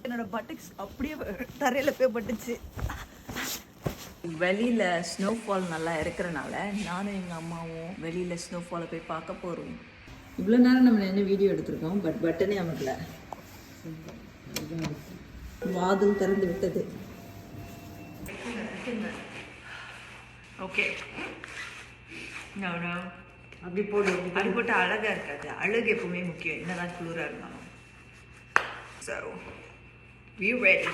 என்னோட பட்டக்ஸ் அப்படியே தரையில போய் பட்டுச்சு. வெளியில ஸ்னோஃபால் நல்லா இருக்கிறனால நானும் எங்கள் அம்மாவும் வெளியில ஸ்னோஃபாலை போய் பார்க்க போகிறோம். இவ்வளோ நேரம் நம்ம என்ன வீடியோ எடுத்திருக்கோம், பட்டனே அமரல. வாதும் திறந்து விட்டது. ஓகே, அப்படி போட்டு அழகா இருக்காது. அழகு எப்பவுமே முக்கியம், என்னதான் குளிராக இருந்தாலும். So we ready.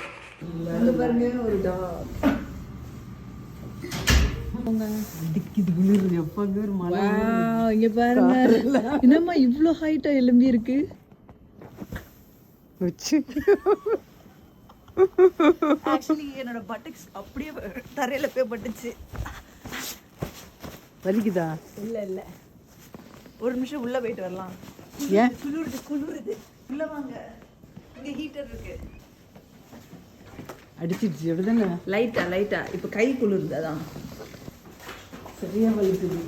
அங்க பாருங்க ஒரு டாக். இங்க பாருங்க, என்னம்மா இவ்வளோ ஹைட்டா எலும்பி இருக்கு. ஆக்சுவலி என்னோட பட்டக்ஸ் அப்படியே தரையில போய் பட்டுச்சு. வலிக்குதா? இல்ல ஒரு நிமிஷம் உள்ள போயிட்டு வரலாம். ஏன்? குளிருது. உள்ள வாங்க, இங்க ஹீட்டர் இருக்கு. அடிச்சிடுச்சு அப்படிதானே? லைட்டா இப்ப கை குளிருது. அதான் சரியா வலிக்குது.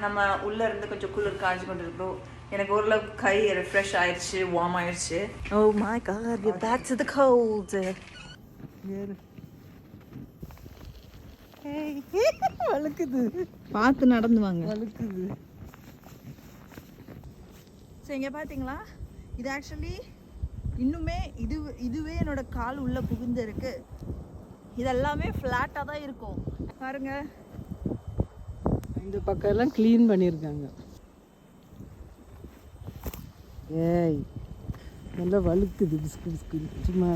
நம்ம உள்ள இருந்து கொஞ்சம் குளிர் காய்ச்சி கொண்டு இருக்கோம். எனக்கு ஓரளவுக்கு கை ரெஃப்ரெஷ் ஆயிடுச்சு, வார்ம் ஆயிடுச்சு. Oh my god, get back to the cold. வலிக்குது. பார்த்து நடந்து வாங்க. வலிக்குது. ஸோ இங்கே பார்த்தீங்களா, இது ஆக்சுவலி இன்னுமே இதுவே என்னோட கால் உள்ள புகுந்து இருக்கு. இதெல்லாமே ஃப்ளாட்டாக தான் இருக்கும் பாருங்க. இந்த பக்கம் எல்லாம் க்ளீன் பண்ணியிருக்காங்க. ஏய், நல்லா வழுக்குது. பிஸ்கு சும்மா.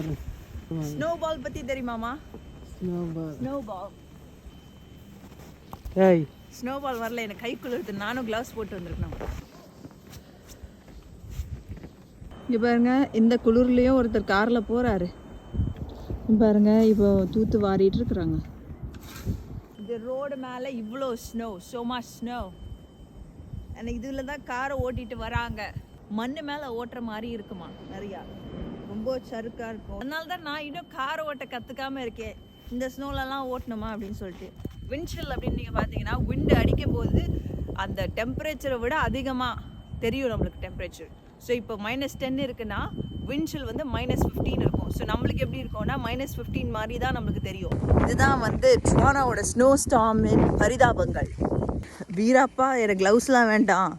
ஸ்னோ பால் பற்றி தெரியுமாமா? ஸ்னோ பால். ஏய், ஸ்னோ பால் வரல, எனக்கு கை குளிருது. நானும் கிளவுஸ் போட்டு வந்திருக்கணும். இங்கே பாருங்க, இந்த குளிர்லேயும் ஒருத்தர் காரில் போகிறாரு பாருங்க. இப்போ தூத்து வாரிட்டு இருக்கிறாங்க. இந்த ரோடு மேலே இவ்வளோ ஸ்னோ, so much snow. எனக்கு இதில் தான் காரை ஓட்டிட்டு வராங்க. மண் மேலே ஓட்டுற மாதிரி இருக்குமா நிறையா, ரொம்ப சறுக்காக இருக்கும். அதனால தான் நான் இன்னும் காரை ஓட்ட கற்றுக்காமல் இருக்கேன். இந்த ஸ்னோலலாம் ஓட்டணுமா அப்படின்னு சொல்லிட்டு. விண்ட்ஷில் அப்படின்னு நீங்கள் பார்த்தீங்கன்னா, விண்டு அடிக்கும் போது அந்த டெம்பரேச்சரை விட அதிகமாக தெரியும் நம்மளுக்கு டெம்பரேச்சர். ஸோ இப்போ -10 இருக்குன்னா விண்ட்ஷில் வந்து -15 இருக்கும். ஸோ நம்மளுக்கு எப்படி இருக்கும்னா -15 மாதிரி தான் நம்மளுக்கு தெரியும். இதுதான் வந்து டொராண்டோவோட ஸ்னோ ஸ்டார்மின் பரிதாபங்கள். வீராப்பா, எனக்கு க்ளவுஸ்லாம் வேண்டாம்,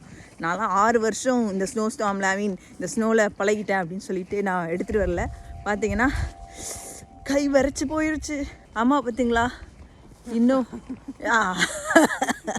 நான்லாம் 6 வருஷம் இந்த ஸ்னோ ஸ்டார்மில் இந்த ஸ்னோவில் பழகிட்டேன் அப்படின்னு சொல்லிட்டு நான் எடுத்துகிட்டு வரல. பார்த்தீங்கன்னா கை வரைச்சி போயிடுச்சு. அம்மா பார்த்தீங்களா இன்னும்